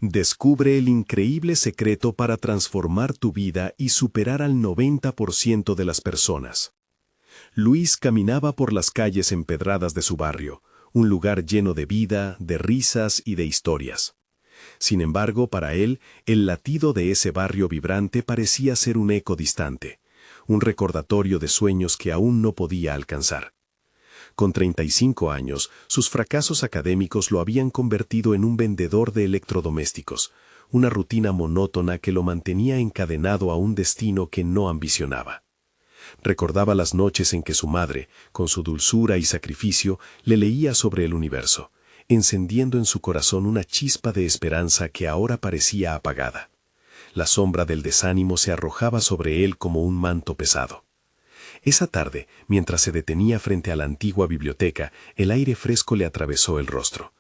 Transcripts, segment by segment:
Descubre el increíble secreto para transformar tu vida y superar al 90% de las personas. Luis caminaba por las calles empedradas de su barrio, un lugar lleno de vida, de risas y de historias. Sin embargo, para él, el latido de ese barrio vibrante parecía ser un eco distante, un recordatorio de sueños que aún no podía alcanzar. Con 35 años, sus fracasos académicos lo habían convertido en un vendedor de electrodomésticos, una rutina monótona que lo mantenía encadenado a un destino que no ambicionaba. Recordaba las noches en que su madre, con su dulzura y sacrificio, le leía sobre el universo, encendiendo en su corazón una chispa de esperanza que ahora parecía apagada. La sombra del desánimo se arrojaba sobre él como un manto pesado. Esa tarde, mientras se detenía frente a la antigua biblioteca, el aire fresco le atravesó el rostro.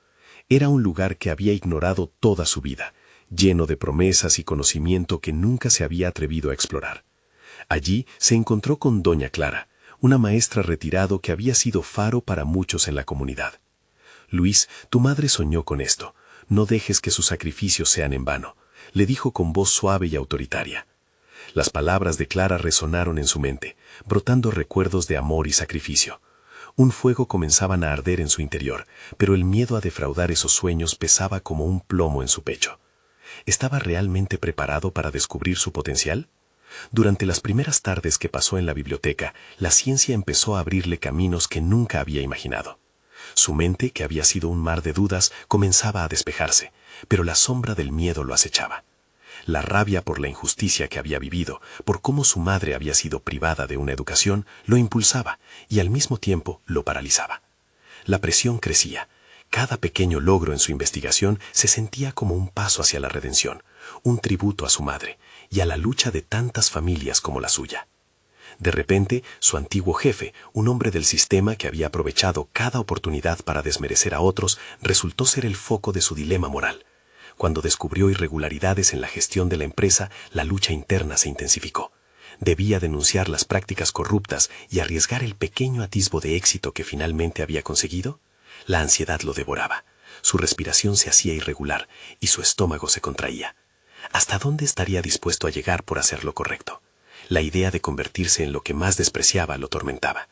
Era un lugar que había ignorado toda su vida, lleno de promesas y conocimiento que nunca se había atrevido a explorar. Allí se encontró con doña Clara, una maestra retirado que había sido faro para muchos en la comunidad. «Luis, tu madre soñó con esto. No dejes que sus sacrificios sean en vano», le dijo con voz suave y autoritaria. Las palabras de Clara resonaron en su mente, brotando recuerdos de amor y sacrificio. Un fuego comenzaba a arder en su interior, pero el miedo a defraudar esos sueños pesaba como un plomo en su pecho. ¿Estaba realmente preparado para descubrir su potencial? Durante las primeras tardes que pasó en la biblioteca, la ciencia empezó a abrirle caminos que nunca había imaginado. Su mente, que había sido un mar de dudas, comenzaba a despejarse, pero la sombra del miedo lo acechaba. La rabia por la injusticia que había vivido, por cómo su madre había sido privada de una educación, lo impulsaba y al mismo tiempo lo paralizaba. La presión crecía. Cada pequeño logro en su investigación se sentía como un paso hacia la redención, un tributo a su madre y a la lucha de tantas familias como la suya. De repente, su antiguo jefe, un hombre del sistema que había aprovechado cada oportunidad para desmerecer a otros, resultó ser el foco de su dilema moral. Cuando descubrió irregularidades en la gestión de la empresa, la lucha interna se intensificó. Debía denunciar las prácticas corruptas y arriesgar el pequeño atisbo de éxito que finalmente había conseguido. La ansiedad lo devoraba. Su respiración se hacía irregular y su estómago se contraía. ¿Hasta dónde estaría dispuesto a llegar por hacer lo correcto? La idea de convertirse en lo que más despreciaba lo atormentaba.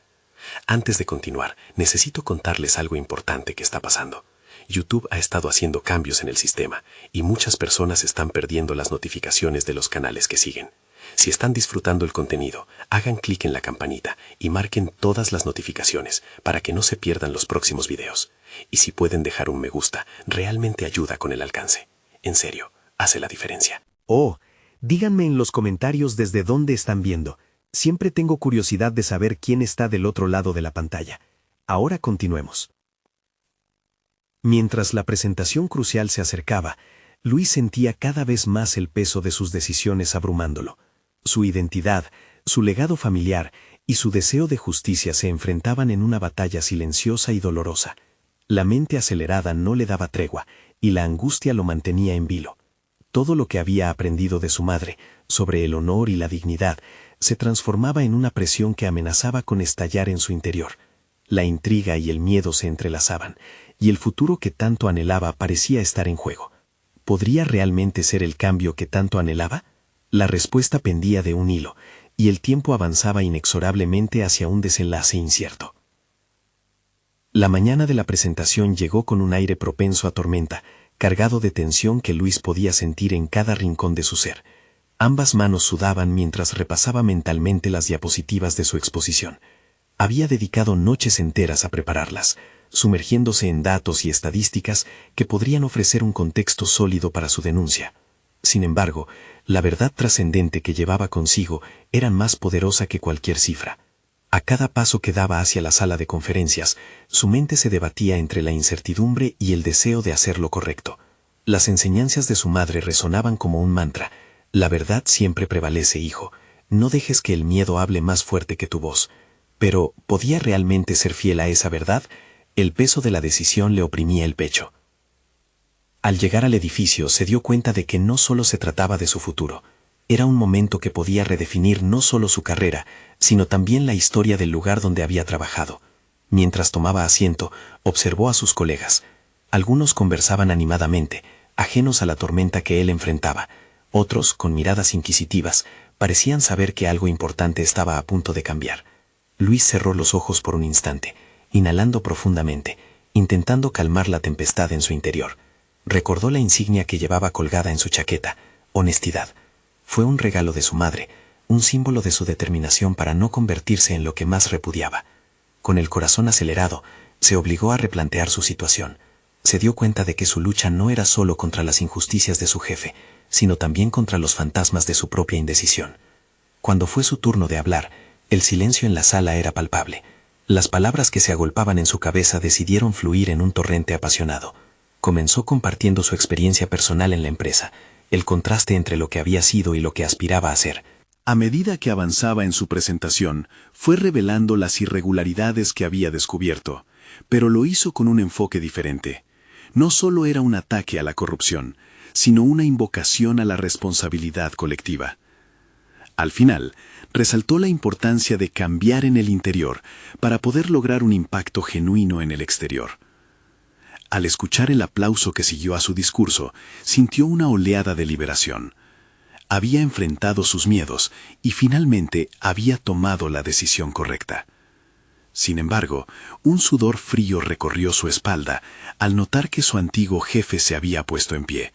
Antes de continuar, necesito contarles algo importante que está pasando. YouTube ha estado haciendo cambios en el sistema y muchas personas están perdiendo las notificaciones de los canales que siguen. Si están disfrutando el contenido, hagan clic en la campanita y marquen todas las notificaciones para que no se pierdan los próximos videos. Y si pueden dejar un me gusta, realmente ayuda con el alcance. En serio, hace la diferencia. Oh, díganme en los comentarios desde dónde están viendo. Siempre tengo curiosidad de saber quién está del otro lado de la pantalla. Ahora continuemos. Mientras la presentación crucial se acercaba, Luis sentía cada vez más el peso de sus decisiones abrumándolo. Su identidad, su legado familiar y su deseo de justicia se enfrentaban en una batalla silenciosa y dolorosa. La mente acelerada no le daba tregua y la angustia lo mantenía en vilo. Todo lo que había aprendido de su madre, sobre el honor y la dignidad, se transformaba en una presión que amenazaba con estallar en su interior. La intriga y el miedo se entrelazaban, y el futuro que tanto anhelaba parecía estar en juego. ¿Podría realmente ser el cambio que tanto anhelaba? La respuesta pendía de un hilo, y el tiempo avanzaba inexorablemente hacia un desenlace incierto. La mañana de la presentación llegó con un aire propenso a tormenta, cargado de tensión que Luis podía sentir en cada rincón de su ser. Ambas manos sudaban mientras repasaba mentalmente las diapositivas de su exposición. Había dedicado noches enteras a prepararlas, sumergiéndose en datos y estadísticas que podrían ofrecer un contexto sólido para su denuncia. Sin embargo, la verdad trascendente que llevaba consigo era más poderosa que cualquier cifra. A cada paso que daba hacia la sala de conferencias, su mente se debatía entre la incertidumbre y el deseo de hacer lo correcto. Las enseñanzas de su madre resonaban como un mantra. La verdad siempre prevalece, hijo. No dejes que el miedo hable más fuerte que tu voz. Pero, ¿podía realmente ser fiel a esa verdad? El peso de la decisión le oprimía el pecho. Al llegar al edificio se dio cuenta de que no solo se trataba de su futuro. Era un momento que podía redefinir no solo su carrera, sino también la historia del lugar donde había trabajado. Mientras tomaba asiento, observó a sus colegas. Algunos conversaban animadamente, ajenos a la tormenta que él enfrentaba. Otros, con miradas inquisitivas, parecían saber que algo importante estaba a punto de cambiar. Luis cerró los ojos por un instante, inhalando profundamente, intentando calmar la tempestad en su interior. Recordó la insignia que llevaba colgada en su chaqueta: honestidad. Fue un regalo de su madre, un símbolo de su determinación para no convertirse en lo que más repudiaba. Con el corazón acelerado, se obligó a replantear su situación. Se dio cuenta de que su lucha no era solo contra las injusticias de su jefe, sino también contra los fantasmas de su propia indecisión. Cuando fue su turno de hablar, el silencio en la sala era palpable. Las palabras que se agolpaban en su cabeza decidieron fluir en un torrente apasionado. Comenzó compartiendo su experiencia personal en la empresa, el contraste entre lo que había sido y lo que aspiraba a ser. A medida que avanzaba en su presentación, fue revelando las irregularidades que había descubierto, pero lo hizo con un enfoque diferente. No solo era un ataque a la corrupción, sino una invocación a la responsabilidad colectiva. Al final, resaltó la importancia de cambiar en el interior para poder lograr un impacto genuino en el exterior. Al escuchar el aplauso que siguió a su discurso, sintió una oleada de liberación. Había enfrentado sus miedos y finalmente había tomado la decisión correcta. Sin embargo, un sudor frío recorrió su espalda al notar que su antiguo jefe se había puesto en pie.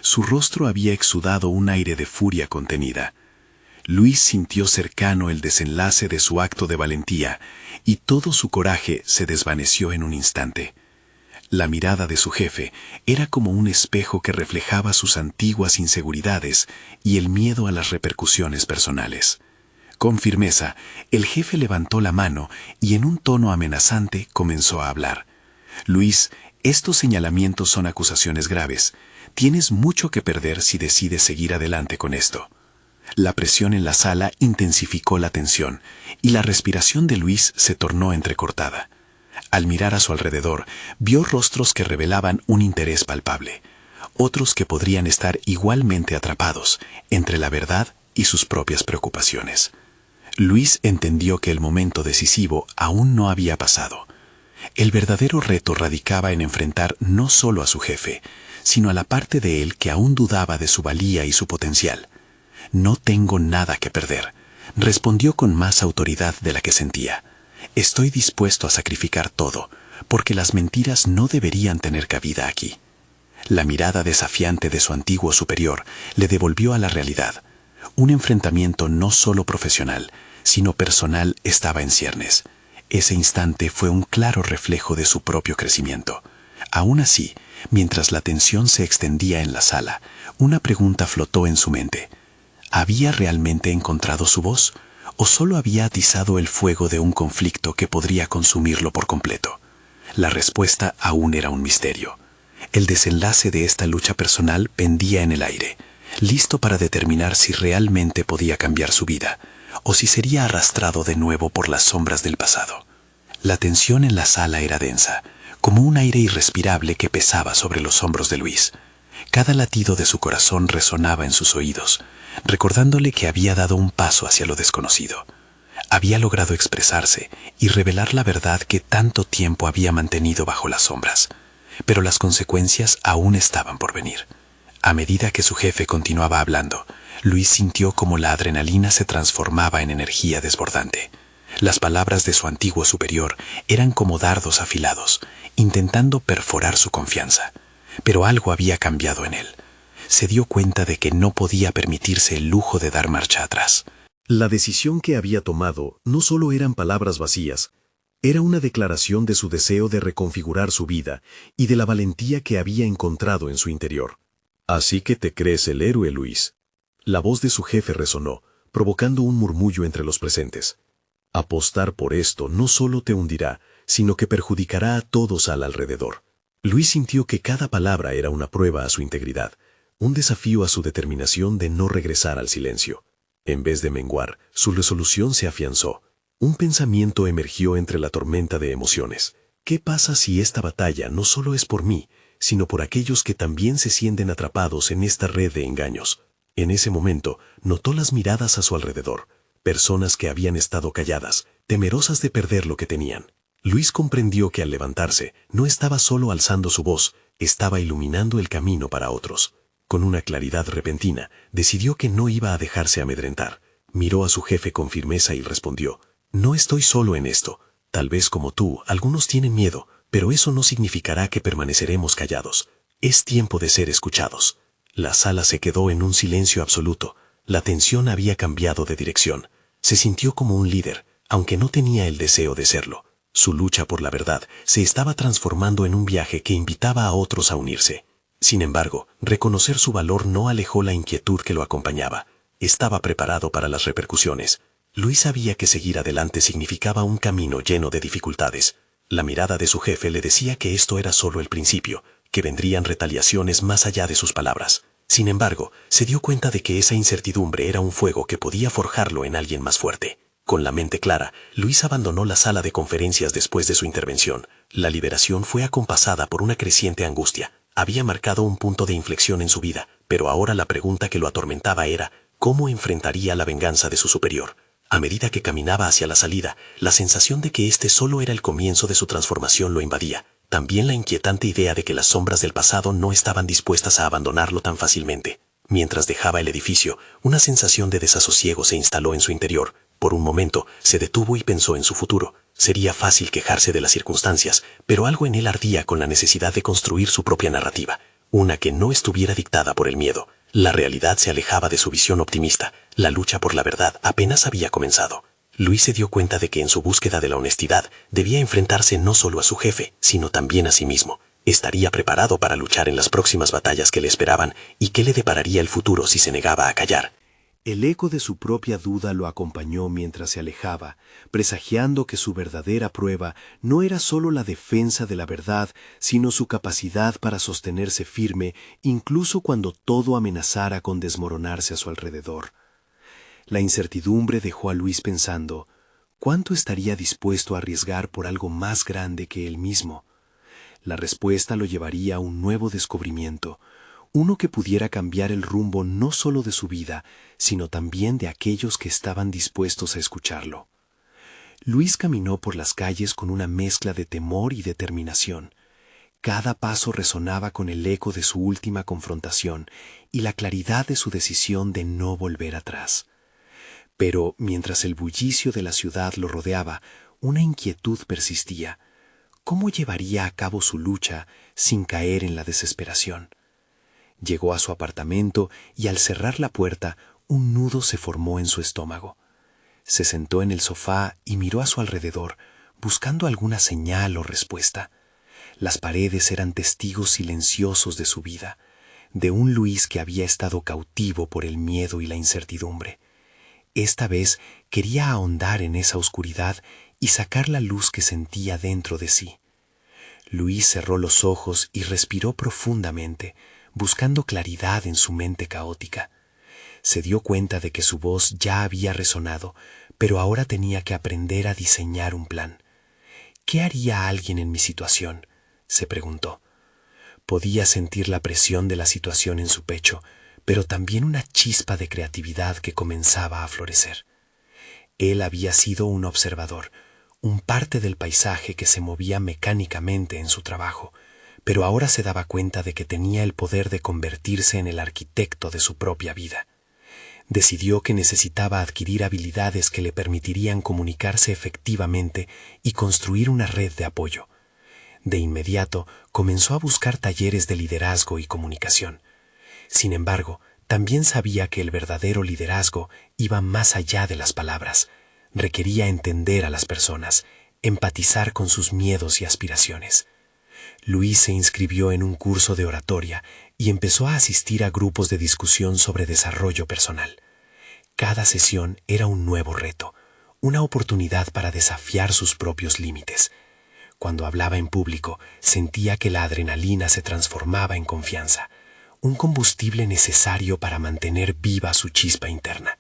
Su rostro había exudado un aire de furia contenida. Luis sintió cercano el desenlace de su acto de valentía y todo su coraje se desvaneció en un instante. La mirada de su jefe era como un espejo que reflejaba sus antiguas inseguridades y el miedo a las repercusiones personales. Con firmeza, el jefe levantó la mano y en un tono amenazante comenzó a hablar. Luis, estos señalamientos son acusaciones graves. Tienes mucho que perder si decides seguir adelante con esto. La presión en la sala intensificó la tensión y la respiración de Luis se tornó entrecortada. Al mirar a su alrededor, vio rostros que revelaban un interés palpable, otros que podrían estar igualmente atrapados entre la verdad y sus propias preocupaciones. Luis entendió que el momento decisivo aún no había pasado. El verdadero reto radicaba en enfrentar no solo a su jefe, sino a la parte de él que aún dudaba de su valía y su potencial. «No tengo nada que perder», respondió con más autoridad de la que sentía. «Estoy dispuesto a sacrificar todo, porque las mentiras no deberían tener cabida aquí». La mirada desafiante de su antiguo superior le devolvió a la realidad. Un enfrentamiento no solo profesional, sino personal estaba en ciernes. Ese instante fue un claro reflejo de su propio crecimiento. Aún así, mientras la tensión se extendía en la sala, una pregunta flotó en su mente. ¿Había realmente encontrado su voz? ¿O solo había atizado el fuego de un conflicto que podría consumirlo por completo? La respuesta aún era un misterio. El desenlace de esta lucha personal pendía en el aire, listo para determinar si realmente podía cambiar su vida, o si sería arrastrado de nuevo por las sombras del pasado. La tensión en la sala era densa, como un aire irrespirable que pesaba sobre los hombros de Luis. Cada latido de su corazón resonaba en sus oídos, recordándole que había dado un paso hacia lo desconocido. Había logrado expresarse y revelar la verdad que tanto tiempo había mantenido bajo las sombras, pero las consecuencias aún estaban por venir. A medida que su jefe continuaba hablando, Luis sintió como la adrenalina se transformaba en energía desbordante. Las palabras de su antiguo superior eran como dardos afilados, intentando perforar su confianza. Pero algo había cambiado en él. Se dio cuenta de que no podía permitirse el lujo de dar marcha atrás. La decisión que había tomado no solo eran palabras vacías, era una declaración de su deseo de reconfigurar su vida y de la valentía que había encontrado en su interior. «Así que te crees el héroe, Luis». La voz de su jefe resonó, provocando un murmullo entre los presentes. «Apostar por esto no solo te hundirá, sino que perjudicará a todos al alrededor». Luis sintió que cada palabra era una prueba a su integridad, un desafío a su determinación de no regresar al silencio. En vez de menguar, su resolución se afianzó. Un pensamiento emergió entre la tormenta de emociones. ¿Qué pasa si esta batalla no solo es por mí, sino por aquellos que también se sienten atrapados en esta red de engaños? En ese momento, notó las miradas a su alrededor, personas que habían estado calladas, temerosas de perder lo que tenían. Luis comprendió que al levantarse, no estaba solo alzando su voz, estaba iluminando el camino para otros. Con una claridad repentina, decidió que no iba a dejarse amedrentar. Miró a su jefe con firmeza y respondió: «No estoy solo en esto. Tal vez como tú, algunos tienen miedo, pero eso no significará que permaneceremos callados. Es tiempo de ser escuchados». La sala se quedó en un silencio absoluto. La tensión había cambiado de dirección. Se sintió como un líder, aunque no tenía el deseo de serlo. Su lucha por la verdad se estaba transformando en un viaje que invitaba a otros a unirse. Sin embargo, reconocer su valor no alejó la inquietud que lo acompañaba. Estaba preparado para las repercusiones. Luis sabía que seguir adelante significaba un camino lleno de dificultades. La mirada de su jefe le decía que esto era solo el principio, que vendrían retaliaciones más allá de sus palabras. Sin embargo, se dio cuenta de que esa incertidumbre era un fuego que podía forjarlo en alguien más fuerte. Con la mente clara, Luis abandonó la sala de conferencias después de su intervención. La liberación fue acompasada por una creciente angustia. Había marcado un punto de inflexión en su vida, pero ahora la pregunta que lo atormentaba era: ¿cómo enfrentaría la venganza de su superior? A medida que caminaba hacia la salida, la sensación de que este solo era el comienzo de su transformación lo invadía. También la inquietante idea de que las sombras del pasado no estaban dispuestas a abandonarlo tan fácilmente. Mientras dejaba el edificio, una sensación de desasosiego se instaló en su interior. Por un momento, se detuvo y pensó en su futuro. Sería fácil quejarse de las circunstancias, pero algo en él ardía con la necesidad de construir su propia narrativa, una que no estuviera dictada por el miedo. La realidad se alejaba de su visión optimista. La lucha por la verdad apenas había comenzado. Luis se dio cuenta de que en su búsqueda de la honestidad debía enfrentarse no solo a su jefe, sino también a sí mismo. Estaría preparado para luchar en las próximas batallas que le esperaban y qué le depararía el futuro si se negaba a callar. El eco de su propia duda lo acompañó mientras se alejaba, presagiando que su verdadera prueba no era solo la defensa de la verdad, sino su capacidad para sostenerse firme incluso cuando todo amenazara con desmoronarse a su alrededor. La incertidumbre dejó a Luis pensando: ¿cuánto estaría dispuesto a arriesgar por algo más grande que él mismo? La respuesta lo llevaría a un nuevo descubrimiento, uno que pudiera cambiar el rumbo no solo de su vida, sino también de aquellos que estaban dispuestos a escucharlo. Luis caminó por las calles con una mezcla de temor y determinación. Cada paso resonaba con el eco de su última confrontación y la claridad de su decisión de no volver atrás. Pero mientras el bullicio de la ciudad lo rodeaba, una inquietud persistía. ¿Cómo llevaría a cabo su lucha sin caer en la desesperación? Llegó a su apartamento y al cerrar la puerta, un nudo se formó en su estómago. Se sentó en el sofá y miró a su alrededor, buscando alguna señal o respuesta. Las paredes eran testigos silenciosos de su vida, de un Luis que había estado cautivo por el miedo y la incertidumbre. Esta vez quería ahondar en esa oscuridad y sacar la luz que sentía dentro de sí. Luis cerró los ojos y respiró profundamente, buscando claridad en su mente caótica. Se dio cuenta de que su voz ya había resonado, pero ahora tenía que aprender a diseñar un plan. ¿Qué haría alguien en mi situación?, se preguntó. Podía sentir la presión de la situación en su pecho, pero también una chispa de creatividad que comenzaba a florecer. Él había sido un observador, un parte del paisaje que se movía mecánicamente en su trabajo, pero ahora se daba cuenta de que tenía el poder de convertirse en el arquitecto de su propia vida. Decidió que necesitaba adquirir habilidades que le permitirían comunicarse efectivamente y construir una red de apoyo. De inmediato comenzó a buscar talleres de liderazgo y comunicación. Sin embargo, también sabía que el verdadero liderazgo iba más allá de las palabras. Requería entender a las personas, empatizar con sus miedos y aspiraciones. Luis se inscribió en un curso de oratoria y empezó a asistir a grupos de discusión sobre desarrollo personal. Cada sesión era un nuevo reto, una oportunidad para desafiar sus propios límites. Cuando hablaba en público, sentía que la adrenalina se transformaba en confianza, un combustible necesario para mantener viva su chispa interna.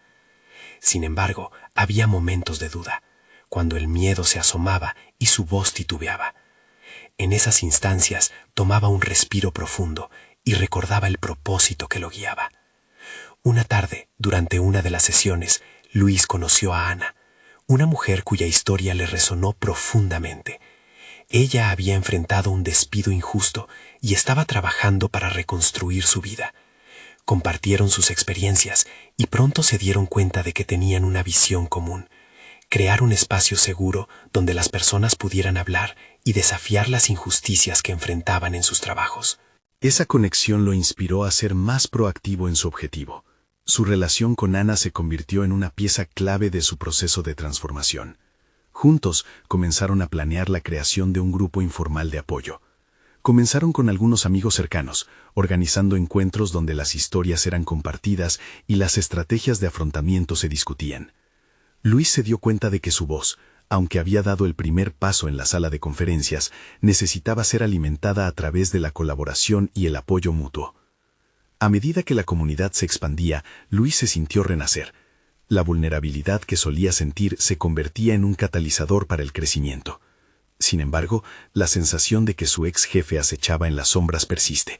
Sin embargo, había momentos de duda, cuando el miedo se asomaba y su voz titubeaba. En esas instancias tomaba un respiro profundo y recordaba el propósito que lo guiaba. Una tarde, durante una de las sesiones, Luis conoció a Ana, una mujer cuya historia le resonó profundamente. Ella había enfrentado un despido injusto y estaba trabajando para reconstruir su vida. Compartieron sus experiencias y pronto se dieron cuenta de que tenían una visión común: crear un espacio seguro donde las personas pudieran hablar y desafiar las injusticias que enfrentaban en sus trabajos. Esa conexión lo inspiró a ser más proactivo en su objetivo. Su relación con Ana se convirtió en una pieza clave de su proceso de transformación. Juntos comenzaron a planear la creación de un grupo informal de apoyo. Comenzaron con algunos amigos cercanos, organizando encuentros donde las historias eran compartidas y las estrategias de afrontamiento se discutían. Luis se dio cuenta de que su voz, aunque había dado el primer paso en la sala de conferencias, necesitaba ser alimentada a través de la colaboración y el apoyo mutuo. A medida que la comunidad se expandía, Luis se sintió renacer. La vulnerabilidad que solía sentir se convertía en un catalizador para el crecimiento. Sin embargo, la sensación de que su ex jefe acechaba en las sombras persiste.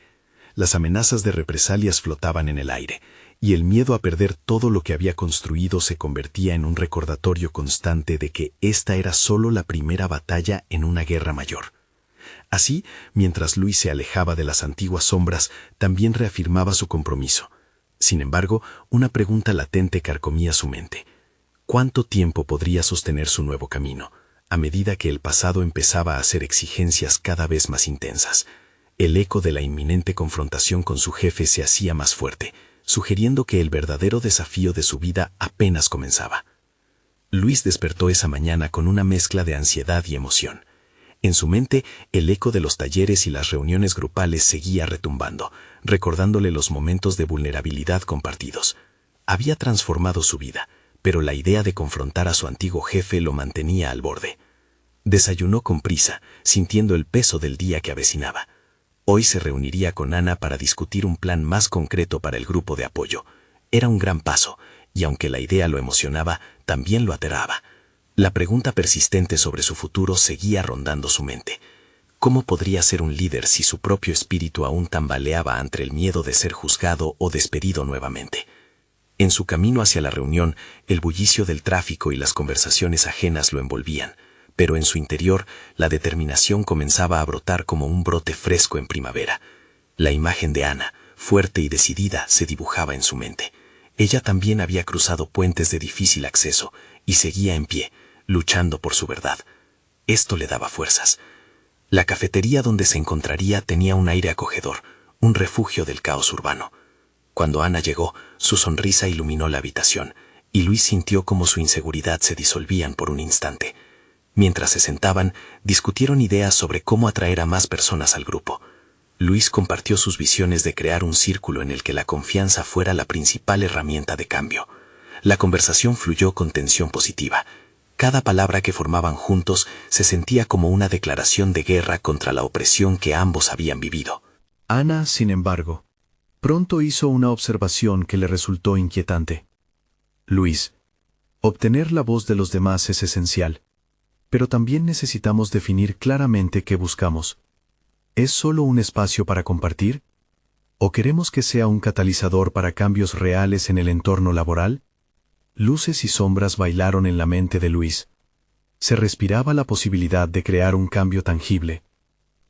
Las amenazas de represalias flotaban en el aire, y el miedo a perder todo lo que había construido se convertía en un recordatorio constante de que esta era solo la primera batalla en una guerra mayor. Así, mientras Luis se alejaba de las antiguas sombras, también reafirmaba su compromiso. Sin embargo, una pregunta latente carcomía su mente. ¿Cuánto tiempo podría sostener su nuevo camino, a medida que el pasado empezaba a hacer exigencias cada vez más intensas? El eco de la inminente confrontación con su jefe se hacía más fuerte, sugiriendo que el verdadero desafío de su vida apenas comenzaba. Luis despertó esa mañana con una mezcla de ansiedad y emoción. En su mente, el eco de los talleres y las reuniones grupales seguía retumbando, recordándole los momentos de vulnerabilidad compartidos. Había transformado su vida, pero la idea de confrontar a su antiguo jefe lo mantenía al borde. Desayunó con prisa, sintiendo el peso del día que avecinaba. Hoy se reuniría con Ana para discutir un plan más concreto para el grupo de apoyo. Era un gran paso, y aunque la idea lo emocionaba, también lo aterraba. La pregunta persistente sobre su futuro seguía rondando su mente. ¿Cómo podría ser un líder si su propio espíritu aún tambaleaba ante el miedo de ser juzgado o despedido nuevamente? En su camino hacia la reunión, el bullicio del tráfico y las conversaciones ajenas lo envolvían, pero en su interior, la determinación comenzaba a brotar como un brote fresco en primavera. La imagen de Ana, fuerte y decidida, se dibujaba en su mente. Ella también había cruzado puentes de difícil acceso y seguía en pie, luchando por su verdad. Esto le daba fuerzas. La cafetería donde se encontraría tenía un aire acogedor, un refugio del caos urbano. Cuando Ana llegó, su sonrisa iluminó la habitación, y Luis sintió como su inseguridad se disolvían por un instante. Mientras se sentaban, discutieron ideas sobre cómo atraer a más personas al grupo. Luis compartió sus visiones de crear un círculo en el que la confianza fuera la principal herramienta de cambio. La conversación fluyó con tensión positiva. Cada palabra que formaban juntos se sentía como una declaración de guerra contra la opresión que ambos habían vivido. Ana, sin embargo, pronto hizo una observación que le resultó inquietante. Luis, obtener la voz de los demás es esencial, pero también necesitamos definir claramente qué buscamos. ¿Es solo un espacio para compartir? ¿O queremos que sea un catalizador para cambios reales en el entorno laboral? Luces y sombras bailaron en la mente de Luis. Se respiraba la posibilidad de crear un cambio tangible.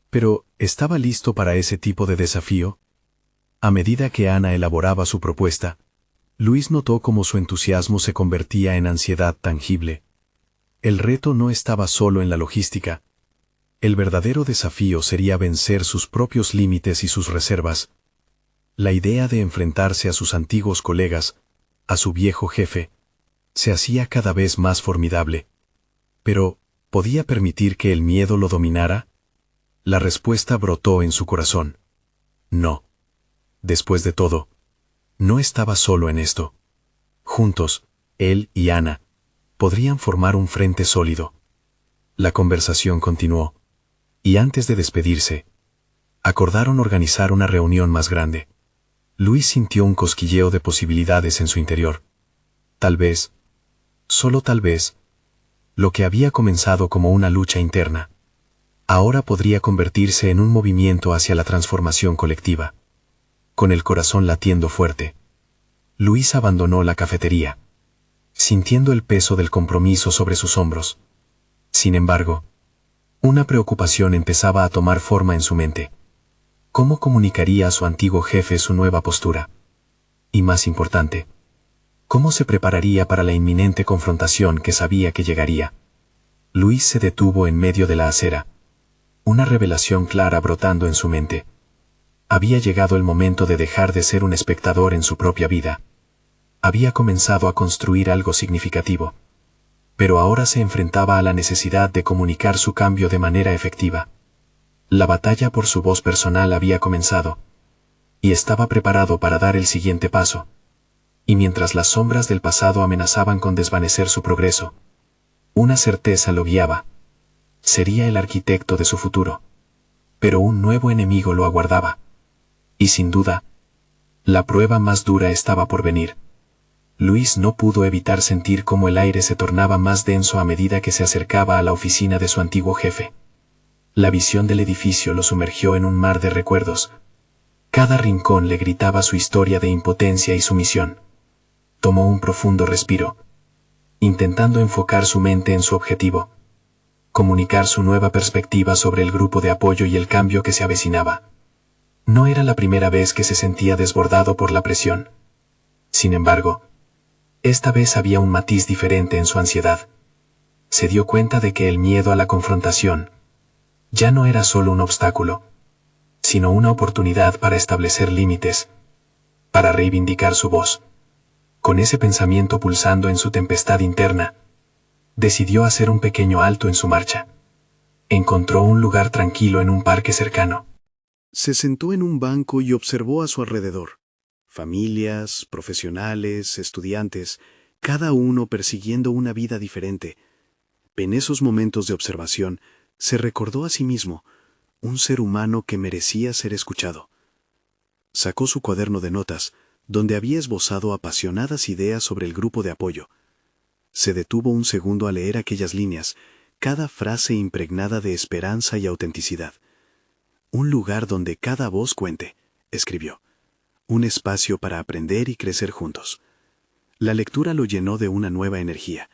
Pero, ¿estaba listo para ese tipo de desafío? A medida que Ana elaboraba su propuesta, Luis notó cómo su entusiasmo se convertía en ansiedad tangible. El reto no estaba solo en la logística. El verdadero desafío sería vencer sus propios límites y sus reservas. La idea de enfrentarse a sus antiguos colegas, a su viejo jefe, se hacía cada vez más formidable. Pero, ¿podía permitir que el miedo lo dominara? La respuesta brotó en su corazón. No. Después de todo, no estaba solo en esto. Juntos, él y Ana, podrían formar un frente sólido. La conversación continuó, y antes de despedirse, acordaron organizar una reunión más grande. Luis sintió un cosquilleo de posibilidades en su interior. Tal vez, solo tal vez, lo que había comenzado como una lucha interna, ahora podría convertirse en un movimiento hacia la transformación colectiva. Con el corazón latiendo fuerte, Luis abandonó la cafetería, sintiendo el peso del compromiso sobre sus hombros. Sin embargo, Una preocupación empezaba a tomar forma en su mente. ¿Cómo comunicaría a su antiguo jefe su nueva postura? Y más importante, ¿cómo se prepararía para la inminente confrontación que sabía que llegaría? Luis se detuvo en medio de la acera. Una revelación clara brotando en su mente. Había llegado el momento de dejar de ser un espectador en su propia vida. Había comenzado a construir algo significativo. Pero ahora se enfrentaba a la necesidad de comunicar su cambio de manera efectiva. La batalla por su voz personal había comenzado. Y estaba preparado para dar el siguiente paso. Y mientras las sombras del pasado amenazaban con desvanecer su progreso, una certeza lo guiaba. Sería el arquitecto de su futuro. Pero un nuevo enemigo lo aguardaba. Y sin duda, la prueba más dura estaba por venir. Luis no pudo evitar sentir cómo el aire se tornaba más denso a medida que se acercaba a la oficina de su antiguo jefe. La visión del edificio lo sumergió en un mar de recuerdos. Cada rincón le gritaba su historia de impotencia y sumisión. Tomó un profundo respiro, intentando enfocar su mente en su objetivo. Comunicar su nueva perspectiva sobre el grupo de apoyo y el cambio que se avecinaba. No era la primera vez que se sentía desbordado por la presión. Sin embargo, esta vez había un matiz diferente en su ansiedad. Se dio cuenta de que el miedo a la confrontación ya no era solo un obstáculo, sino una oportunidad para establecer límites, para reivindicar su voz. Con ese pensamiento pulsando en su tempestad interna, decidió hacer un pequeño alto en su marcha. Encontró un lugar tranquilo en un parque cercano. Se sentó en un banco y observó a su alrededor. Familias, profesionales, estudiantes, cada uno persiguiendo una vida diferente. En esos momentos de observación, se recordó a sí mismo, un ser humano que merecía ser escuchado. Sacó su cuaderno de notas, donde había esbozado apasionadas ideas sobre el grupo de apoyo. Se detuvo un segundo a leer aquellas líneas, cada frase impregnada de esperanza y autenticidad. Un lugar donde cada voz cuente, escribió. Un espacio para aprender y crecer juntos. La lectura lo llenó de una nueva energía.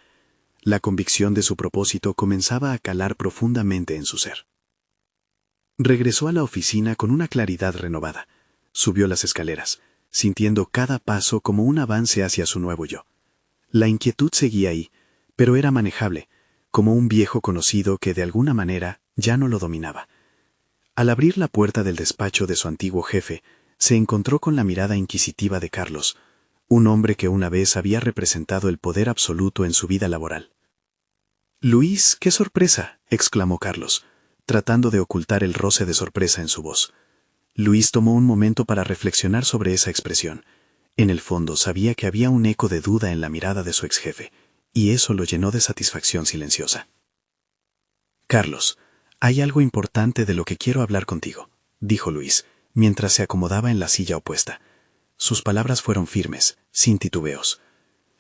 La convicción de su propósito comenzaba a calar profundamente en su ser. Regresó a la oficina con una claridad renovada. Subió las escaleras, sintiendo cada paso como un avance hacia su nuevo yo. La inquietud seguía ahí, pero era manejable, como un viejo conocido que de alguna manera ya no lo dominaba. Al abrir la puerta del despacho de su antiguo jefe, se encontró con la mirada inquisitiva de Carlos, un hombre que una vez había representado el poder absoluto en su vida laboral. «Luis, qué sorpresa», exclamó Carlos, tratando de ocultar el roce de sorpresa en su voz. Luis tomó un momento para reflexionar sobre esa expresión. En el fondo sabía que había un eco de duda en la mirada de su exjefe, y eso lo llenó de satisfacción silenciosa. «Carlos, hay algo importante de lo que quiero hablar contigo», dijo Luis, mientras se acomodaba en la silla opuesta. Sus palabras fueron firmes, sin titubeos.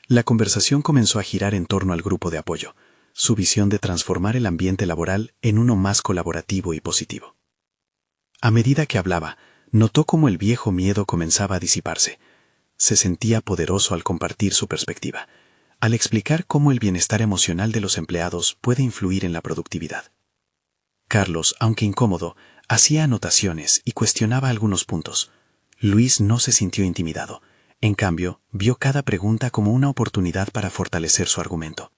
La conversación comenzó a girar en torno al grupo de apoyo, su visión de transformar el ambiente laboral en uno más colaborativo y positivo. A medida que hablaba, notó cómo el viejo miedo comenzaba a disiparse. Se sentía poderoso al compartir su perspectiva, al explicar cómo el bienestar emocional de los empleados puede influir en la productividad. Carlos, aunque incómodo, hacía anotaciones y cuestionaba algunos puntos. Luis no se sintió intimidado. En cambio, vio cada pregunta como una oportunidad para fortalecer su argumento.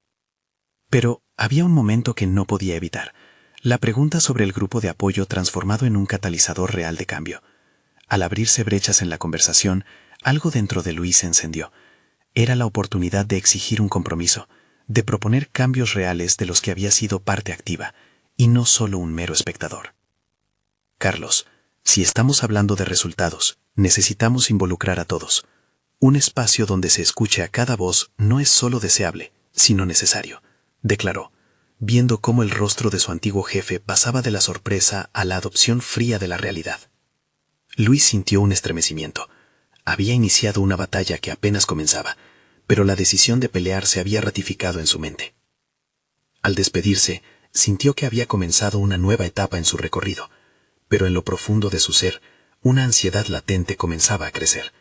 Pero había un momento que no podía evitar: la pregunta sobre el grupo de apoyo transformado en un catalizador real de cambio. Al abrirse brechas en la conversación, algo dentro de Luis se encendió. Era la oportunidad de exigir un compromiso, de proponer cambios reales de los que había sido parte activa, y no solo un mero espectador. «Carlos, si estamos hablando de resultados, necesitamos involucrar a todos. Un espacio donde se escuche a cada voz no es solo deseable, sino necesario», declaró, viendo cómo el rostro de su antiguo jefe pasaba de la sorpresa a la adopción fría de la realidad. Luis sintió un estremecimiento. Había iniciado una batalla que apenas comenzaba, pero la decisión de pelear se había ratificado en su mente. Al despedirse, sintió que había comenzado una nueva etapa en su recorrido, pero en lo profundo de su ser, una ansiedad latente comenzaba a crecer.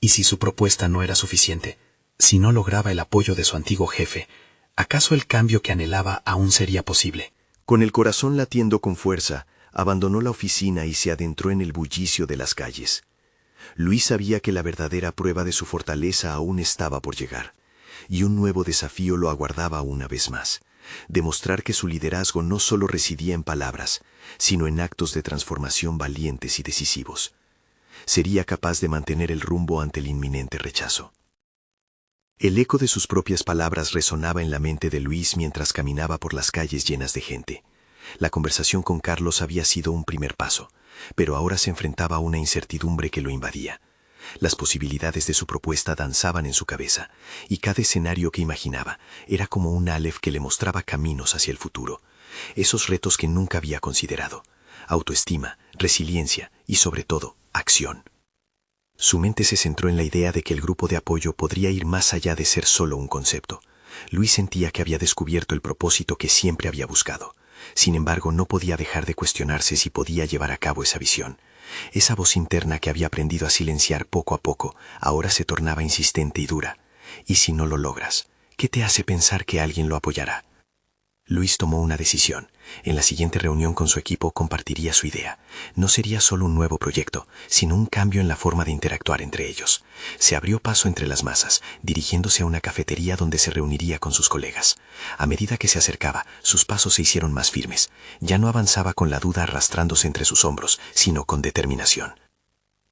Y si su propuesta no era suficiente, si no lograba el apoyo de su antiguo jefe, ¿acaso el cambio que anhelaba aún sería posible? Con el corazón latiendo con fuerza, abandonó la oficina y se adentró en el bullicio de las calles. Luis sabía que la verdadera prueba de su fortaleza aún estaba por llegar, y un nuevo desafío lo aguardaba una vez más: demostrar que su liderazgo no solo residía en palabras, sino en actos de transformación valientes y decisivos. Sería capaz de mantener el rumbo ante el inminente rechazo. El eco de sus propias palabras resonaba en la mente de Luis mientras caminaba por las calles llenas de gente. La conversación con Carlos había sido un primer paso, pero ahora se enfrentaba a una incertidumbre que lo invadía. Las posibilidades de su propuesta danzaban en su cabeza, y cada escenario que imaginaba era como un Aleph que le mostraba caminos hacia el futuro. Esos retos que nunca había considerado: autoestima, resiliencia y, sobre todo, acción. Su mente se centró en la idea de que el grupo de apoyo podría ir más allá de ser solo un concepto. Luis sentía que había descubierto el propósito que siempre había buscado. Sin embargo, no podía dejar de cuestionarse si podía llevar a cabo esa visión. Esa voz interna que había aprendido a silenciar poco a poco, ahora se tornaba insistente y dura. ¿Y si no lo logras? ¿Qué te hace pensar que alguien lo apoyará? Luis tomó una decisión. En la siguiente reunión con su equipo compartiría su idea. No sería solo un nuevo proyecto, sino un cambio en la forma de interactuar entre ellos. Se abrió paso entre las masas, dirigiéndose a una cafetería donde se reuniría con sus colegas. A medida que se acercaba, sus pasos se hicieron más firmes. Ya no avanzaba con la duda arrastrándose entre sus hombros, sino con determinación.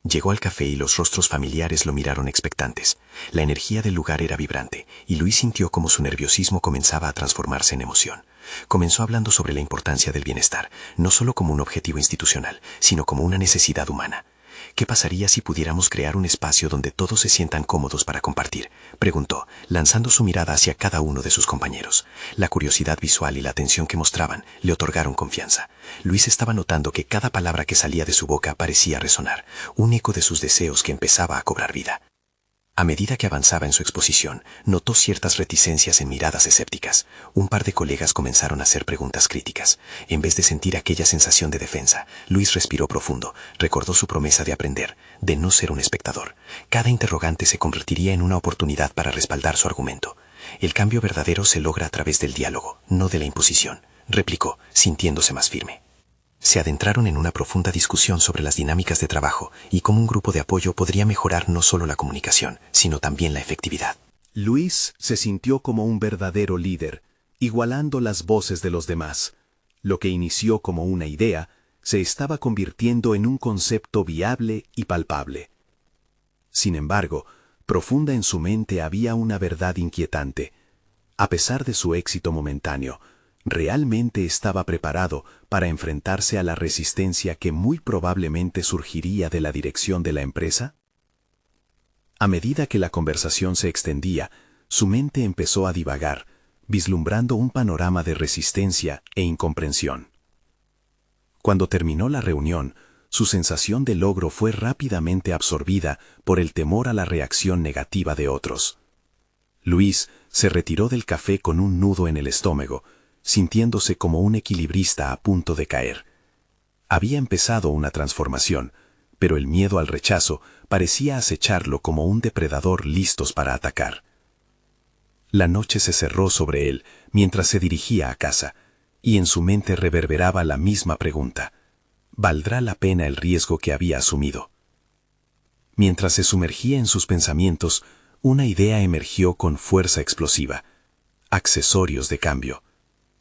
Llegó al café y los rostros familiares lo miraron expectantes. La energía del lugar era vibrante, y Luis sintió como su nerviosismo comenzaba a transformarse en emoción. Comenzó hablando sobre la importancia del bienestar, no solo como un objetivo institucional, sino como una necesidad humana. ¿Qué pasaría si pudiéramos crear un espacio donde todos se sientan cómodos para compartir?, preguntó, lanzando su mirada hacia cada uno de sus compañeros. La curiosidad visual y la atención que mostraban le otorgaron confianza. Luis estaba notando que cada palabra que salía de su boca parecía resonar, un eco de sus deseos que empezaba a cobrar vida. A medida que avanzaba en su exposición, notó ciertas reticencias en miradas escépticas. Un par de colegas comenzaron a hacer preguntas críticas. En vez de sentir aquella sensación de defensa, Luis respiró profundo, recordó su promesa de aprender, de no ser un espectador. Cada interrogante se convertiría en una oportunidad para respaldar su argumento. El cambio verdadero se logra a través del diálogo, no de la imposición, replicó, sintiéndose más firme. Se adentraron en una profunda discusión sobre las dinámicas de trabajo y cómo un grupo de apoyo podría mejorar no solo la comunicación, sino también la efectividad. Luis se sintió como un verdadero líder, igualando las voces de los demás. Lo que inició como una idea se estaba convirtiendo en un concepto viable y palpable. Sin embargo, profunda en su mente había una verdad inquietante. A pesar de su éxito momentáneo, ¿realmente estaba preparado para enfrentarse a la resistencia que muy probablemente surgiría de la dirección de la empresa? A medida que la conversación se extendía, su mente empezó a divagar, vislumbrando un panorama de resistencia e incomprensión. Cuando terminó la reunión, su sensación de logro fue rápidamente absorbida por el temor a la reacción negativa de otros. Luis se retiró del café con un nudo en el estómago, sintiéndose como un equilibrista a punto de caer. Había empezado una transformación, pero el miedo al rechazo parecía acecharlo como un depredador listos para atacar. La noche se cerró sobre él mientras se dirigía a casa, y en su mente reverberaba la misma pregunta: ¿valdrá la pena el riesgo que había asumido? Mientras se sumergía en sus pensamientos, una idea emergió con fuerza explosiva: accesorios de cambio.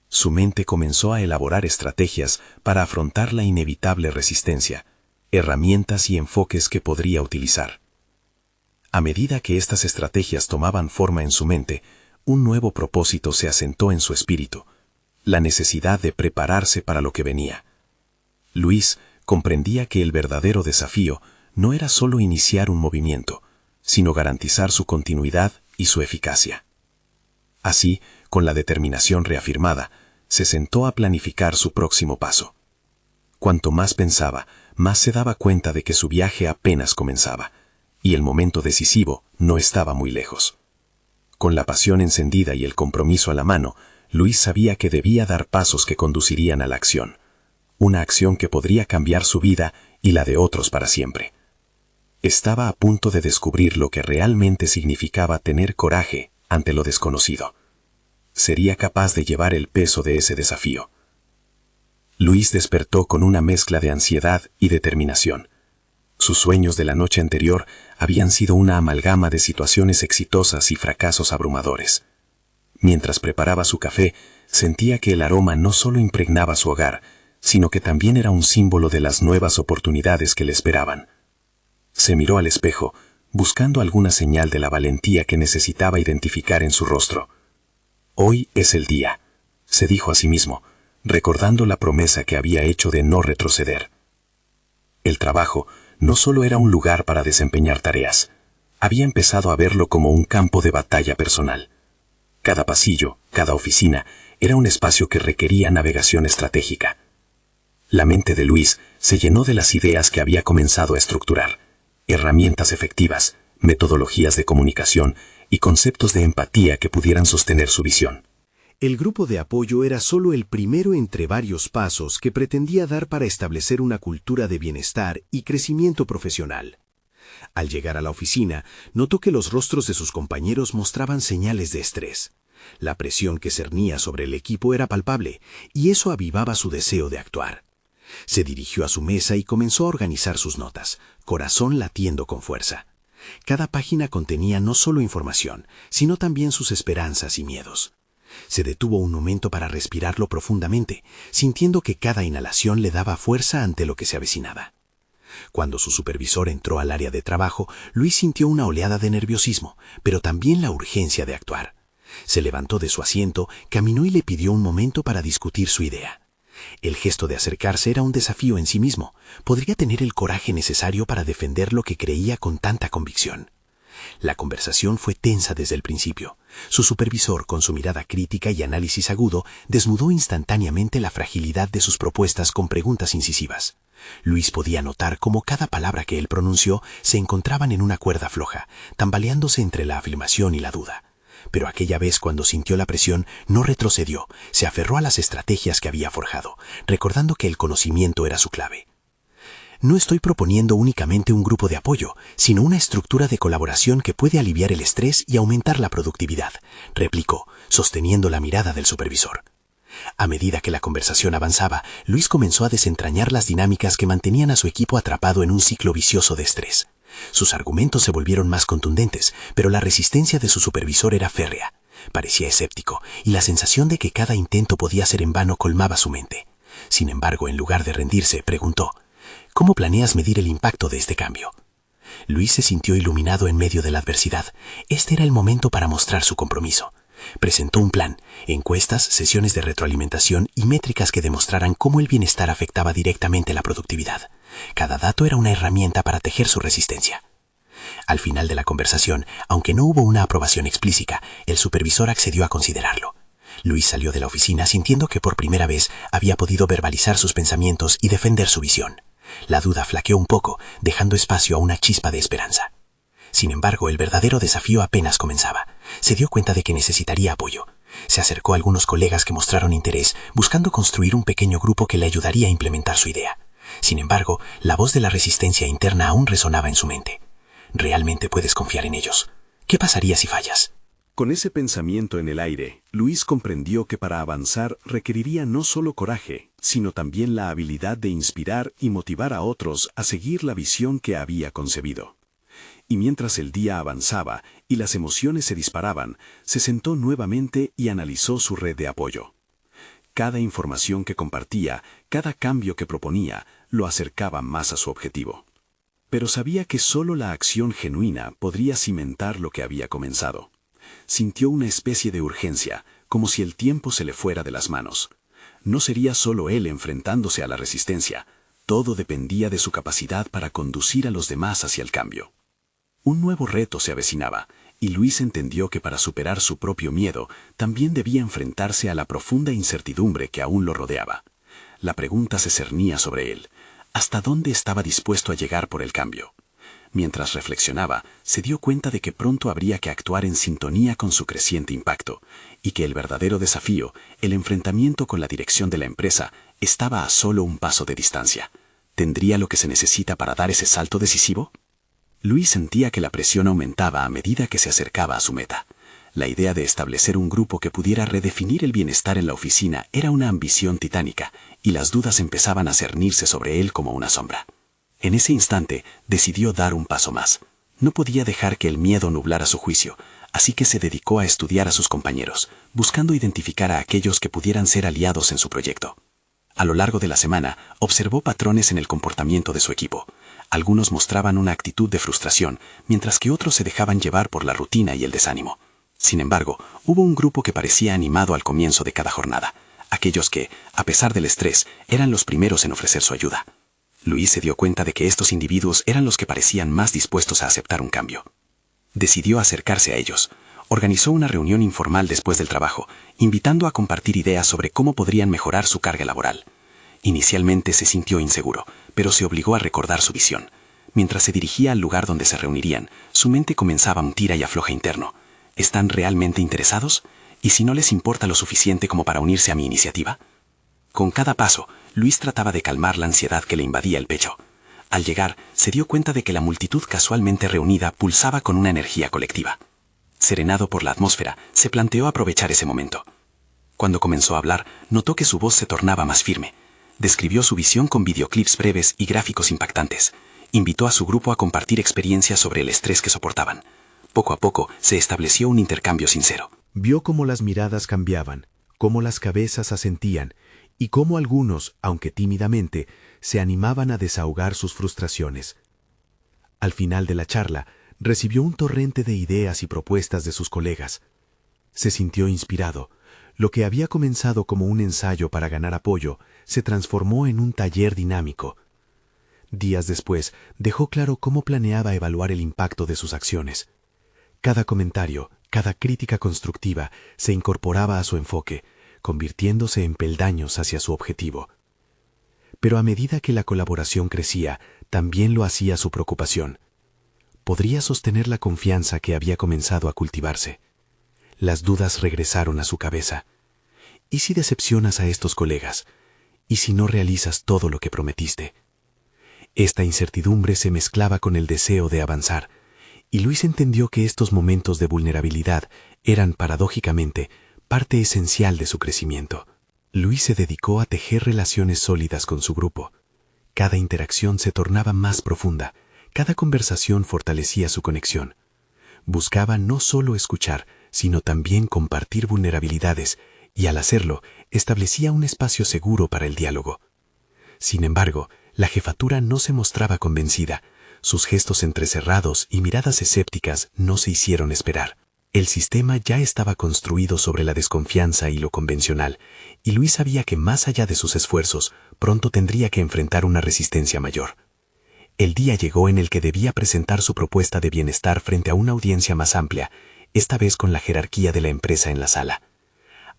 Su mente comenzó a elaborar estrategias para afrontar la inevitable resistencia, herramientas y enfoques que podría utilizar. A medida que estas estrategias tomaban forma en su mente, un nuevo propósito se asentó en su espíritu: la necesidad de prepararse para lo que venía. Luis comprendía que el verdadero desafío no era solo iniciar un movimiento, sino garantizar su continuidad y su eficacia. Así, con la determinación reafirmada, se sentó a planificar su próximo paso. Cuanto más pensaba, más se daba cuenta de que su viaje apenas comenzaba, y el momento decisivo no estaba muy lejos. Con la pasión encendida y el compromiso a la mano, Luis sabía que debía dar pasos que conducirían a la acción, una acción que podría cambiar su vida y la de otros para siempre. Estaba a punto de descubrir lo que realmente significaba tener coraje ante lo desconocido. Sería capaz de llevar el peso de ese desafío. Luis despertó con una mezcla de ansiedad y determinación. Sus sueños de la noche anterior habían sido una amalgama de situaciones exitosas y fracasos abrumadores. Mientras preparaba su café, sentía que el aroma no solo impregnaba su hogar, sino que también era un símbolo de las nuevas oportunidades que le esperaban. Se miró al espejo, buscando alguna señal de la valentía que necesitaba identificar en su rostro. Hoy es el día, se dijo a sí mismo, recordando la promesa que había hecho de no retroceder. El trabajo no solo era un lugar para desempeñar tareas, había empezado a verlo como un campo de batalla personal. Cada pasillo, cada oficina, era un espacio que requería navegación estratégica. La mente de Luis se llenó de las ideas que había comenzado a estructurar, herramientas efectivas, metodologías de comunicación y conceptos de empatía que pudieran sostener su visión. El grupo de apoyo era solo el primero entre varios pasos que pretendía dar para establecer una cultura de bienestar y crecimiento profesional. Al llegar a la oficina, notó que los rostros de sus compañeros mostraban señales de estrés. La presión que cernía sobre el equipo era palpable, y eso avivaba su deseo de actuar. Se dirigió a su mesa y comenzó a organizar sus notas, corazón latiendo con fuerza. Cada página contenía no solo información, sino también sus esperanzas y miedos. Se detuvo un momento para respirarlo profundamente, sintiendo que cada inhalación le daba fuerza ante lo que se avecinaba. Cuando su supervisor entró al área de trabajo, Luis sintió una oleada de nerviosismo, pero también la urgencia de actuar. Se levantó de su asiento, caminó y le pidió un momento para discutir su idea. El gesto de acercarse era un desafío en sí mismo. Podría tener el coraje necesario para defender lo que creía con tanta convicción. La conversación fue tensa desde el principio. Su supervisor, con su mirada crítica y análisis agudo, desnudó instantáneamente la fragilidad de sus propuestas con preguntas incisivas. Luis podía notar cómo cada palabra que él pronunció se encontraban en una cuerda floja, tambaleándose entre la afirmación y la duda. Pero aquella vez, cuando sintió la presión, no retrocedió, se aferró a las estrategias que había forjado, recordando que el conocimiento era su clave. No estoy proponiendo únicamente un grupo de apoyo, sino una estructura de colaboración que puede aliviar el estrés y aumentar la productividad, replicó, sosteniendo la mirada del supervisor. A medida que la conversación avanzaba, Luis comenzó a desentrañar las dinámicas que mantenían a su equipo atrapado en un ciclo vicioso de estrés. Sus argumentos se volvieron más contundentes, pero la resistencia de su supervisor era férrea. Parecía escéptico, y la sensación de que cada intento podía ser en vano colmaba su mente. Sin embargo, en lugar de rendirse, preguntó: ¿cómo planeas medir el impacto de este cambio? Luis se sintió iluminado en medio de la adversidad. Este era el momento para mostrar su compromiso. Presentó un plan, encuestas, sesiones de retroalimentación y métricas que demostraran cómo el bienestar afectaba directamente la productividad. Cada dato era una herramienta para tejer su resistencia. Al final de la conversación, aunque no hubo una aprobación explícita, el supervisor accedió a considerarlo. Luis salió de la oficina sintiendo que por primera vez había podido verbalizar sus pensamientos y defender su visión. La duda flaqueó un poco, dejando espacio a una chispa de esperanza. Sin embargo, el verdadero desafío apenas comenzaba. Se dio cuenta de que necesitaría apoyo. Se acercó a algunos colegas que mostraron interés, buscando construir un pequeño grupo que le ayudaría a implementar su idea. Sin embargo, la voz de la resistencia interna aún resonaba en su mente. ¿Realmente puedes confiar en ellos? ¿Qué pasaría si fallas? Con ese pensamiento en el aire, Luis comprendió que para avanzar requeriría no solo coraje, sino también la habilidad de inspirar y motivar a otros a seguir la visión que había concebido. Y mientras el día avanzaba y las emociones se disparaban, se sentó nuevamente y analizó su red de apoyo. Cada información que compartía, cada cambio que proponía, lo acercaba más a su objetivo. Pero sabía que solo la acción genuina podría cimentar lo que había comenzado. Sintió una especie de urgencia, como si el tiempo se le fuera de las manos. No sería solo él enfrentándose a la resistencia, todo dependía de su capacidad para conducir a los demás hacia el cambio. Un nuevo reto se avecinaba, y Luis entendió que para superar su propio miedo, también debía enfrentarse a la profunda incertidumbre que aún lo rodeaba. La pregunta se cernía sobre él: ¿hasta dónde estaba dispuesto a llegar por el cambio? Mientras reflexionaba, se dio cuenta de que pronto habría que actuar en sintonía con su creciente impacto, y que el verdadero desafío, el enfrentamiento con la dirección de la empresa, estaba a solo un paso de distancia. ¿Tendría lo que se necesita para dar ese salto decisivo? Luis sentía que la presión aumentaba a medida que se acercaba a su meta. La idea de establecer un grupo que pudiera redefinir el bienestar en la oficina era una ambición titánica, y las dudas empezaban a cernirse sobre él como una sombra. En ese instante, decidió dar un paso más. No podía dejar que el miedo nublara su juicio, así que se dedicó a estudiar a sus compañeros, buscando identificar a aquellos que pudieran ser aliados en su proyecto. A lo largo de la semana, observó patrones en el comportamiento de su equipo. Algunos mostraban una actitud de frustración, mientras que otros se dejaban llevar por la rutina y el desánimo. Sin embargo, hubo un grupo que parecía animado al comienzo de cada jornada, aquellos que, a pesar del estrés, eran los primeros en ofrecer su ayuda. Luis se dio cuenta de que estos individuos eran los que parecían más dispuestos a aceptar un cambio. Decidió acercarse a ellos. Organizó una reunión informal después del trabajo, invitando a compartir ideas sobre cómo podrían mejorar su carga laboral. Inicialmente se sintió inseguro, pero se obligó a recordar su visión. Mientras se dirigía al lugar donde se reunirían, su mente comenzaba un tira y afloja interno. ¿Están realmente interesados? ¿Y si no les importa lo suficiente como para unirse a mi iniciativa? Con cada paso, Luis trataba de calmar la ansiedad que le invadía el pecho. Al llegar, se dio cuenta de que la multitud casualmente reunida pulsaba con una energía colectiva. Serenado por la atmósfera, se planteó aprovechar ese momento. Cuando comenzó a hablar, notó que su voz se tornaba más firme. Describió su visión con videoclips breves y gráficos impactantes. Invitó a su grupo a compartir experiencias sobre el estrés que soportaban. Poco a poco, se estableció un intercambio sincero. Vio cómo las miradas cambiaban, cómo las cabezas asentían, y cómo algunos, aunque tímidamente, se animaban a desahogar sus frustraciones. Al final de la charla, recibió un torrente de ideas y propuestas de sus colegas. Se sintió inspirado. Lo que había comenzado como un ensayo para ganar apoyo, se transformó en un taller dinámico. Días después, dejó claro cómo planeaba evaluar el impacto de sus acciones. Cada comentario, cada crítica constructiva, se incorporaba a su enfoque, convirtiéndose en peldaños hacia su objetivo. Pero a medida que la colaboración crecía, también lo hacía su preocupación. ¿Podría sostener la confianza que había comenzado a cultivarse? Las dudas regresaron a su cabeza. ¿Y si decepcionas a estos colegas? ¿Y si no realizas todo lo que prometiste? Esta incertidumbre se mezclaba con el deseo de avanzar, y Luis entendió que estos momentos de vulnerabilidad eran, paradójicamente, parte esencial de su crecimiento. Luis se dedicó a tejer relaciones sólidas con su grupo. Cada interacción se tornaba más profunda, cada conversación fortalecía su conexión. Buscaba no solo escuchar, sino también compartir vulnerabilidades, y al hacerlo, establecía un espacio seguro para el diálogo. Sin embargo, la jefatura no se mostraba convencida. Sus gestos entrecerrados y miradas escépticas no se hicieron esperar. El sistema ya estaba construido sobre la desconfianza y lo convencional, y Luis sabía que más allá de sus esfuerzos, pronto tendría que enfrentar una resistencia mayor. El día llegó en el que debía presentar su propuesta de bienestar frente a una audiencia más amplia, esta vez con la jerarquía de la empresa en la sala.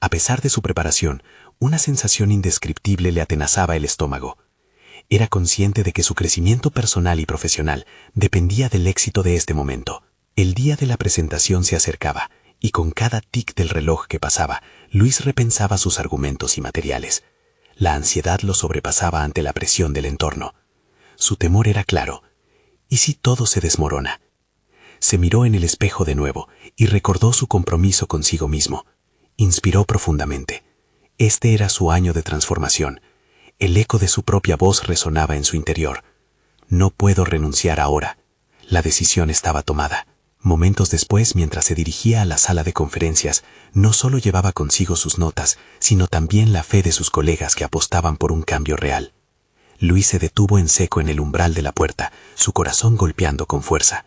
A pesar de su preparación, una sensación indescriptible le atenazaba el estómago. Era consciente de que su crecimiento personal y profesional dependía del éxito de este momento. El día de la presentación se acercaba, y con cada tic del reloj que pasaba, Luis repensaba sus argumentos y materiales. La ansiedad lo sobrepasaba ante la presión del entorno. Su temor era claro. ¿Y si todo se desmorona? Se miró en el espejo de nuevo y recordó su compromiso consigo mismo. Inspiró profundamente. Este era su año de transformación. El eco de su propia voz resonaba en su interior. No puedo renunciar ahora. La decisión estaba tomada. Momentos después, mientras se dirigía a la sala de conferencias, no solo llevaba consigo sus notas, sino también la fe de sus colegas que apostaban por un cambio real. Luis se detuvo en seco en el umbral de la puerta, su corazón golpeando con fuerza.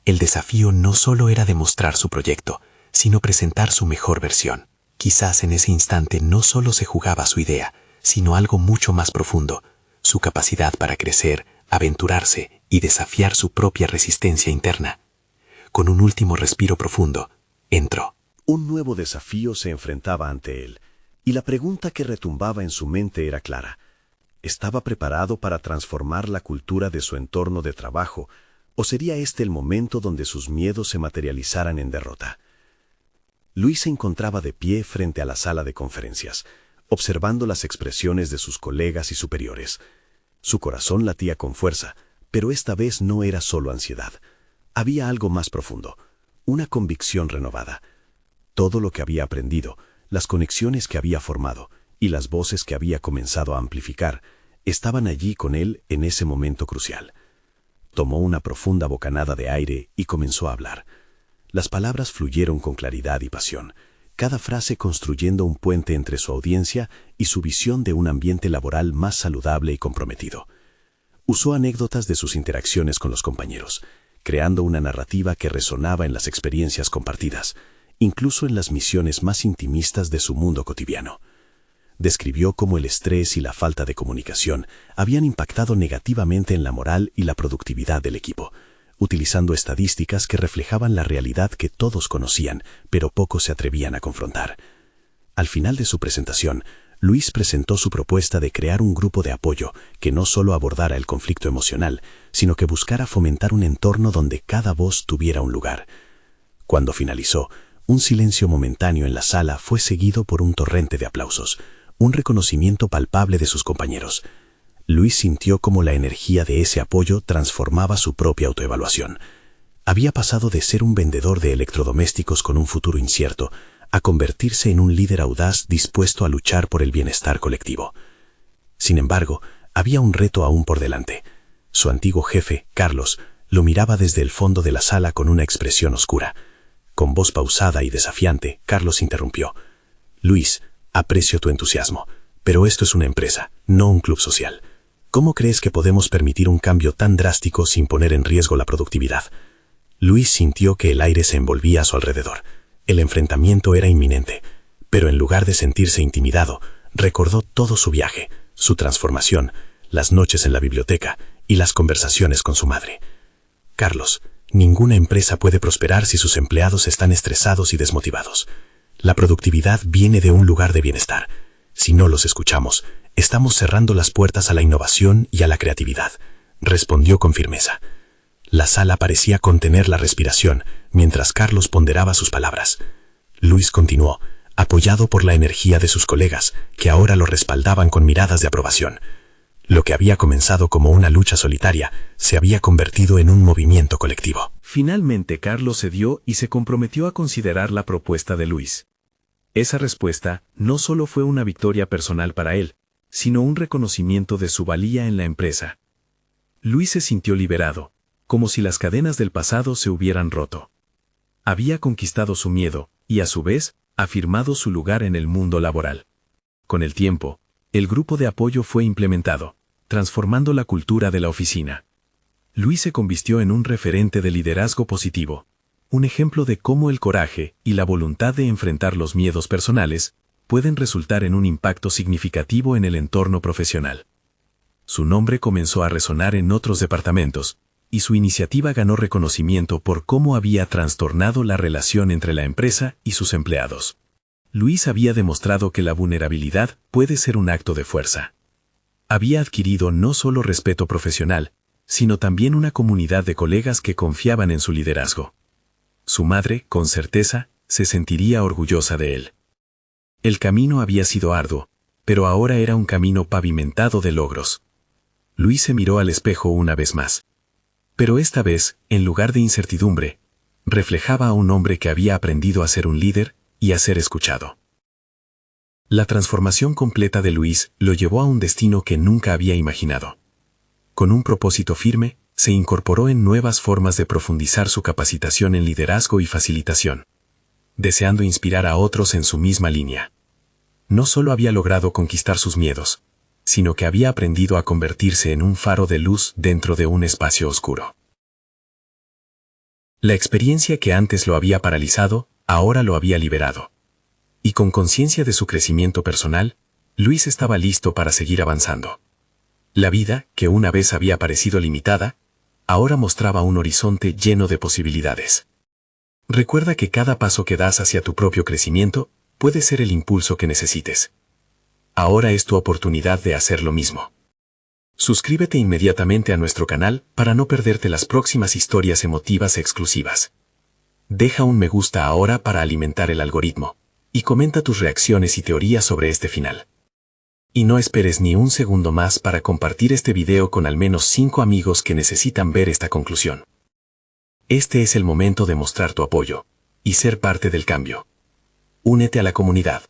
El desafío no solo era demostrar su proyecto, sino presentar su mejor versión. Quizás en ese instante no solo se jugaba su idea, sino algo mucho más profundo, su capacidad para crecer, aventurarse y desafiar su propia resistencia interna. Con un último respiro profundo, entró. Un nuevo desafío se enfrentaba ante él, y la pregunta que retumbaba en su mente era clara. ¿Estaba preparado para transformar la cultura de su entorno de trabajo, o sería este el momento donde sus miedos se materializaran en derrota? Luis se encontraba de pie frente a la sala de conferencias, observando las expresiones de sus colegas y superiores. Su corazón latía con fuerza, pero esta vez no era solo ansiedad. Había algo más profundo, una convicción renovada. Todo lo que había aprendido, las conexiones que había formado y las voces que había comenzado a amplificar estaban allí con él en ese momento crucial. Tomó una profunda bocanada de aire y comenzó a hablar. Las palabras fluyeron con claridad y pasión, cada frase construyendo un puente entre su audiencia y su visión de un ambiente laboral más saludable y comprometido. Usó anécdotas de sus interacciones con los compañeros, creando una narrativa que resonaba en las experiencias compartidas, incluso en las misiones más intimistas de su mundo cotidiano. Describió cómo el estrés y la falta de comunicación habían impactado negativamente en la moral y la productividad del equipo, utilizando estadísticas que reflejaban la realidad que todos conocían, pero pocos se atrevían a confrontar. Al final de su presentación, Luis presentó su propuesta de crear un grupo de apoyo que no solo abordara el conflicto emocional, sino que buscara fomentar un entorno donde cada voz tuviera un lugar. Cuando finalizó, un silencio momentáneo en la sala fue seguido por un torrente de aplausos, un reconocimiento palpable de sus compañeros. Luis sintió cómo la energía de ese apoyo transformaba su propia autoevaluación. Había pasado de ser un vendedor de electrodomésticos con un futuro incierto a convertirse en un líder audaz dispuesto a luchar por el bienestar colectivo. Sin embargo, había un reto aún por delante. Su antiguo jefe, Carlos, lo miraba desde el fondo de la sala con una expresión oscura. Con voz pausada y desafiante, Carlos interrumpió. «Luis, aprecio tu entusiasmo, pero esto es una empresa, no un club social. ¿Cómo crees que podemos permitir un cambio tan drástico sin poner en riesgo la productividad?» Luis sintió que el aire se envolvía a su alrededor. El enfrentamiento era inminente, pero en lugar de sentirse intimidado, recordó todo su viaje, su transformación, las noches en la biblioteca y las conversaciones con su madre. «Carlos, ninguna empresa puede prosperar si sus empleados están estresados y desmotivados. La productividad viene de un lugar de bienestar. Si no los escuchamos, estamos cerrando las puertas a la innovación y a la creatividad», respondió con firmeza. La sala parecía contener la respiración mientras Carlos ponderaba sus palabras. Luis continuó, apoyado por la energía de sus colegas, que ahora lo respaldaban con miradas de aprobación. Lo que había comenzado como una lucha solitaria se había convertido en un movimiento colectivo. Finalmente Carlos cedió y se comprometió a considerar la propuesta de Luis. Esa respuesta no solo fue una victoria personal para él, sino un reconocimiento de su valía en la empresa. Luis se sintió liberado, como si las cadenas del pasado se hubieran roto. Había conquistado su miedo y, a su vez, afirmado su lugar en el mundo laboral. Con el tiempo, el grupo de apoyo fue implementado, transformando la cultura de la oficina. Luis se convirtió en un referente de liderazgo positivo, un ejemplo de cómo el coraje y la voluntad de enfrentar los miedos personales pueden resultar en un impacto significativo en el entorno profesional. Su nombre comenzó a resonar en otros departamentos, y su iniciativa ganó reconocimiento por cómo había trastornado la relación entre la empresa y sus empleados. Luis había demostrado que la vulnerabilidad puede ser un acto de fuerza. Había adquirido no solo respeto profesional, sino también una comunidad de colegas que confiaban en su liderazgo. Su madre, con certeza, se sentiría orgullosa de él. El camino había sido arduo, pero ahora era un camino pavimentado de logros. Luis se miró al espejo una vez más. Pero esta vez, en lugar de incertidumbre, reflejaba a un hombre que había aprendido a ser un líder y a ser escuchado. La transformación completa de Luis lo llevó a un destino que nunca había imaginado. Con un propósito firme, se incorporó en nuevas formas de profundizar su capacitación en liderazgo y facilitación, deseando inspirar a otros en su misma línea. No solo había logrado conquistar sus miedos, sino que había aprendido a convertirse en un faro de luz dentro de un espacio oscuro. La experiencia que antes lo había paralizado, ahora lo había liberado. Y con conciencia de su crecimiento personal, Luis estaba listo para seguir avanzando. La vida, que una vez había parecido limitada, ahora mostraba un horizonte lleno de posibilidades. Recuerda que cada paso que das hacia tu propio crecimiento puede ser el impulso que necesites. Ahora es tu oportunidad de hacer lo mismo. Suscríbete inmediatamente a nuestro canal para no perderte las próximas historias emotivas exclusivas. Deja un me gusta ahora para alimentar el algoritmo, y comenta tus reacciones y teorías sobre este final. Y no esperes ni un segundo más para compartir este video con al menos 5 amigos que necesitan ver esta conclusión. Este es el momento de mostrar tu apoyo y ser parte del cambio. Únete a la comunidad.